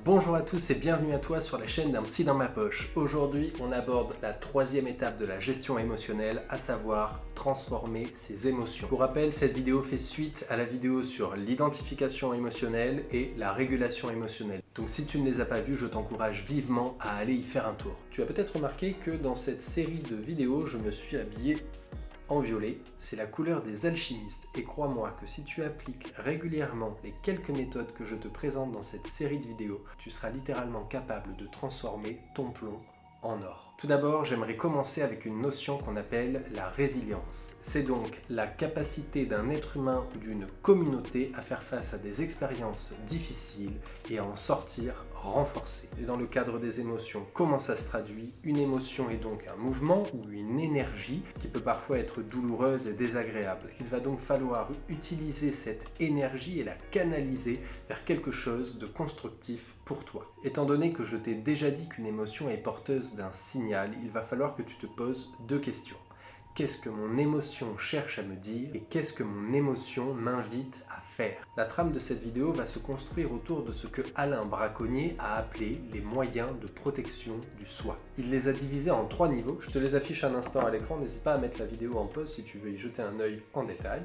Bonjour à tous et bienvenue à toi sur la chaîne d'un psy dans ma poche. Aujourd'hui, on aborde la troisième étape de la gestion émotionnelle, à savoir transformer ses émotions. Pour rappel, cette vidéo fait suite à la vidéo sur l'identification émotionnelle et la régulation émotionnelle. Donc si tu ne les as pas vues, je t'encourage vivement à aller y faire un tour. Tu as peut-être remarqué que dans cette série de vidéos, je me suis habillé en violet, c'est la couleur des alchimistes et crois-moi que si tu appliques régulièrement les quelques méthodes que je te présente dans cette série de vidéos, tu seras littéralement capable de transformer ton plomb en or. Tout d'abord, j'aimerais commencer avec une notion qu'on appelle la résilience. C'est donc la capacité d'un être humain ou d'une communauté à faire face à des expériences difficiles et à en sortir renforcé. Et dans le cadre des émotions, comment ça se traduit? Une émotion est donc un mouvement ou une énergie qui peut parfois être douloureuse et désagréable. Il va donc falloir utiliser cette énergie et la canaliser vers quelque chose de constructif pour toi. Étant donné que je t'ai déjà dit qu'une émotion est porteuse d'un signal, il va falloir que tu te poses deux questions. Qu'est-ce que mon émotion cherche à me dire et qu'est-ce que mon émotion m'invite à faire? La trame de cette vidéo va se construire autour de ce que Alain Braconnier a appelé les moyens de protection du soi. Il les a divisés en 3 niveaux. Je te les affiche un instant à l'écran. N'hésite pas à mettre la vidéo en pause si tu veux y jeter un œil en détail.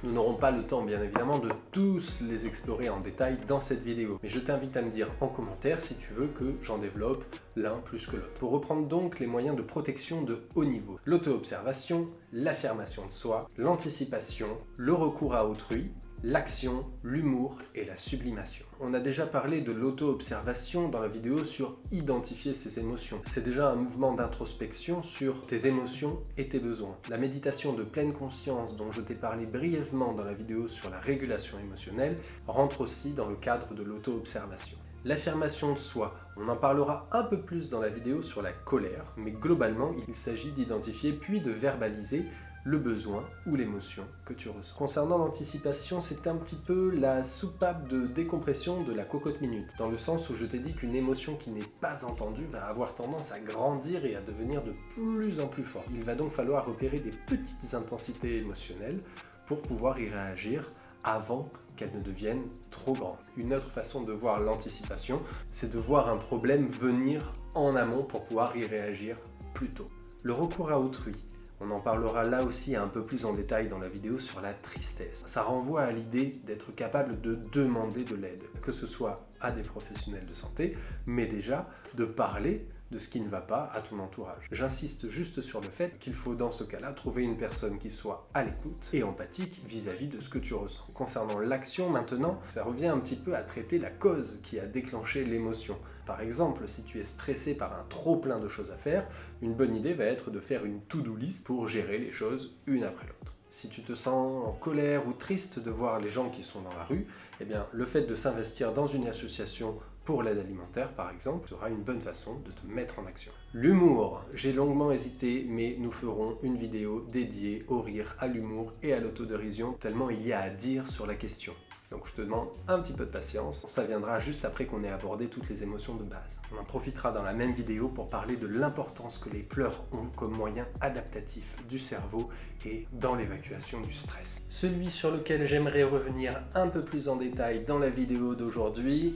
Nous n'aurons pas le temps, bien évidemment, de tous les explorer en détail dans cette vidéo. Mais je t'invite à me dire en commentaire si tu veux que j'en développe l'un plus que l'autre. Pour reprendre donc les moyens de protection de haut niveau. L'auto-observation, l'affirmation de soi, l'anticipation, le recours à autrui, l'action, l'humour et la sublimation. On a déjà parlé de l'auto-observation dans la vidéo sur identifier ses émotions. C'est déjà un mouvement d'introspection sur tes émotions et tes besoins. La méditation de pleine conscience dont je t'ai parlé brièvement dans la vidéo sur la régulation émotionnelle rentre aussi dans le cadre de l'auto-observation. L'affirmation de soi, on en parlera un peu plus dans la vidéo sur la colère, mais globalement, il s'agit d'identifier puis de verbaliser le besoin ou l'émotion que tu ressens. Concernant l'anticipation, c'est un petit peu la soupape de décompression de la cocotte minute, dans le sens où je t'ai dit qu'une émotion qui n'est pas entendue va avoir tendance à grandir et à devenir de plus en plus forte. Il va donc falloir repérer des petites intensités émotionnelles pour pouvoir y réagir avant qu'elle ne devienne trop grande. Une autre façon de voir l'anticipation, c'est de voir un problème venir en amont pour pouvoir y réagir plus tôt. Le recours à autrui. On en parlera là aussi un peu plus en détail dans la vidéo sur la tristesse. Ça renvoie à l'idée d'être capable de demander de l'aide, que ce soit à des professionnels de santé, mais déjà de parler de ce qui ne va pas à ton entourage. J'insiste juste sur le fait qu'il faut dans ce cas-là trouver une personne qui soit à l'écoute et empathique vis-à-vis de ce que tu ressens. Concernant l'action maintenant, ça revient un petit peu à traiter la cause qui a déclenché l'émotion. Par exemple, si tu es stressé par un trop plein de choses à faire, une bonne idée va être de faire une to-do list pour gérer les choses une après l'autre. Si tu te sens en colère ou triste de voir les gens qui sont dans la rue, eh bien, le fait de s'investir dans une association pour l'aide alimentaire, par exemple, sera une bonne façon de te mettre en action. L'humour. J'ai longuement hésité, mais nous ferons une vidéo dédiée au rire, à l'humour et à l'autodérision, tellement il y a à dire sur la question. Donc je te demande un petit peu de patience, ça viendra juste après qu'on ait abordé toutes les émotions de base. On en profitera dans la même vidéo pour parler de l'importance que les pleurs ont comme moyen adaptatif du cerveau et dans l'évacuation du stress. Celui sur lequel j'aimerais revenir un peu plus en détail dans la vidéo d'aujourd'hui,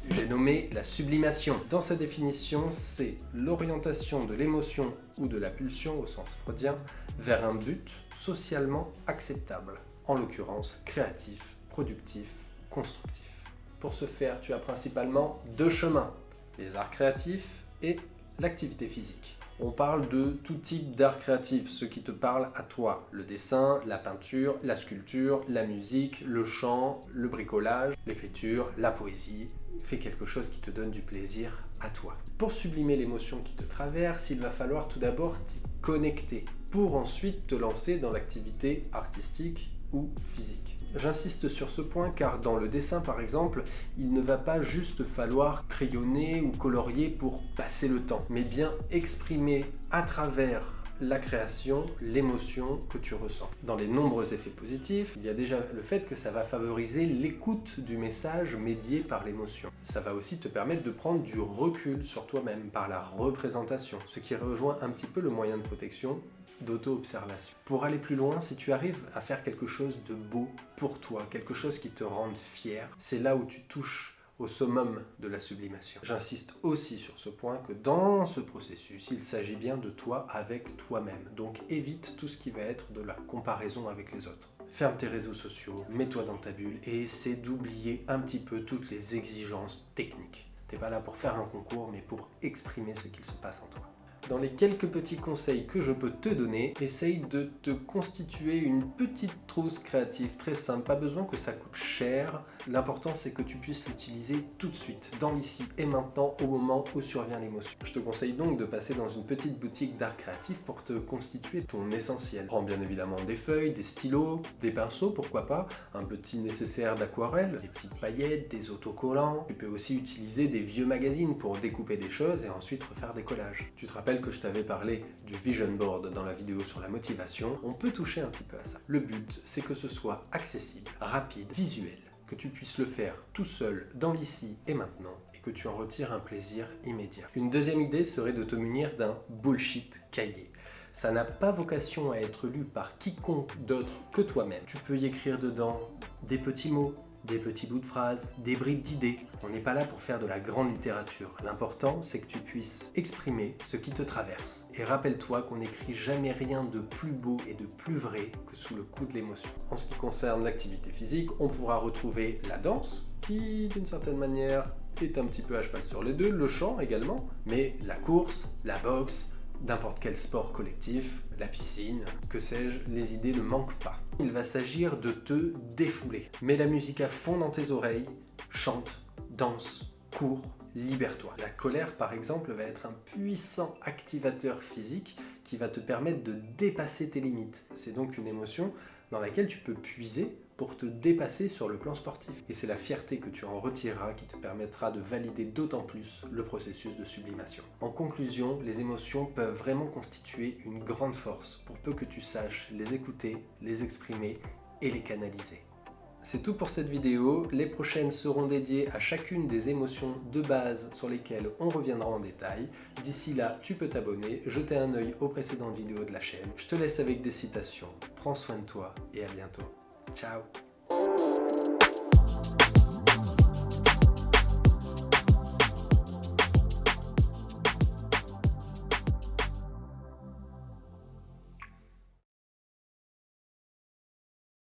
j'ai nommé la sublimation. Dans sa définition, c'est l'orientation de l'émotion ou de la pulsion au sens freudien vers un but socialement acceptable, en l'occurrence créatif, productif, constructif. Pour ce faire, tu as principalement 2 chemins, les arts créatifs et l'activité physique. On parle de tout type d'art créatif, ce qui te parle à toi. Le dessin, la peinture, la sculpture, la musique, le chant, le bricolage, l'écriture, la poésie. Fais quelque chose qui te donne du plaisir à toi. Pour sublimer l'émotion qui te traverse, il va falloir tout d'abord t'y connecter, pour ensuite te lancer dans l'activité artistique ou physique. J'insiste sur ce point car dans le dessin par exemple, il ne va pas juste falloir crayonner ou colorier pour passer le temps, mais bien exprimer à travers la création, l'émotion que tu ressens. Dans les nombreux effets positifs, il y a déjà le fait que ça va favoriser l'écoute du message médié par l'émotion. Ça va aussi te permettre de prendre du recul sur toi-même par la représentation, ce qui rejoint un petit peu le moyen de protection d'auto-observation. Pour aller plus loin, si tu arrives à faire quelque chose de beau pour toi, quelque chose qui te rende fier, c'est là où tu touches au summum de la sublimation. J'insiste aussi sur ce point que dans ce processus, il s'agit bien de toi avec toi-même. Donc évite tout ce qui va être de la comparaison avec les autres. Ferme tes réseaux sociaux, mets-toi dans ta bulle et essaie d'oublier un petit peu toutes les exigences techniques. T'es pas là pour faire un concours, mais pour exprimer ce qu'il se passe en toi. Dans les quelques petits conseils que je peux te donner, essaye de te constituer une petite trousse créative très simple. Pas besoin que ça coûte cher. L'important, c'est que tu puisses l'utiliser tout de suite, dans l'ici et maintenant, au moment où survient l'émotion. Je te conseille donc de passer dans une petite boutique d'art créatif pour te constituer ton essentiel. Prends bien évidemment des feuilles, des stylos, des pinceaux, pourquoi pas, un petit nécessaire d'aquarelle, des petites paillettes, des autocollants. Tu peux aussi utiliser des vieux magazines pour découper des choses et ensuite refaire des collages. Tu te rappelles que je t'avais parlé du vision board dans la vidéo sur la motivation, on peut toucher un petit peu à ça. Le but, c'est que ce soit accessible, rapide, visuel, que tu puisses le faire tout seul dans l'ici et maintenant et que tu en retires un plaisir immédiat. Une deuxième idée serait de te munir d'un bullshit cahier. Ça n'a pas vocation à être lu par quiconque d'autre que toi-même. Tu peux y écrire dedans des petits mots, des petits bouts de phrases, des bribes d'idées. On n'est pas là pour faire de la grande littérature. L'important, c'est que tu puisses exprimer ce qui te traverse. Et rappelle-toi qu'on n'écrit jamais rien de plus beau et de plus vrai que sous le coup de l'émotion. En ce qui concerne l'activité physique, on pourra retrouver la danse, qui, d'une certaine manière, est un petit peu à cheval sur les deux, le chant également, mais la course, la boxe, n'importe quel sport collectif, la piscine, que sais-je, les idées ne manquent pas. Il va s'agir de te défouler. Mets la musique à fond dans tes oreilles, chante, danse, cours, libère-toi. La colère, par exemple, va être un puissant activateur physique qui va te permettre de dépasser tes limites. C'est donc une émotion dans laquelle tu peux puiser pour te dépasser sur le plan sportif. Et c'est la fierté que tu en retireras qui te permettra de valider d'autant plus le processus de sublimation. En conclusion, les émotions peuvent vraiment constituer une grande force pour peu que tu saches les écouter, les exprimer et les canaliser. C'est tout pour cette vidéo. Les prochaines seront dédiées à chacune des émotions de base sur lesquelles on reviendra en détail. D'ici là, tu peux t'abonner, jeter un œil aux précédentes vidéos de la chaîne. Je te laisse avec des citations. Prends soin de toi et à bientôt. Ciao.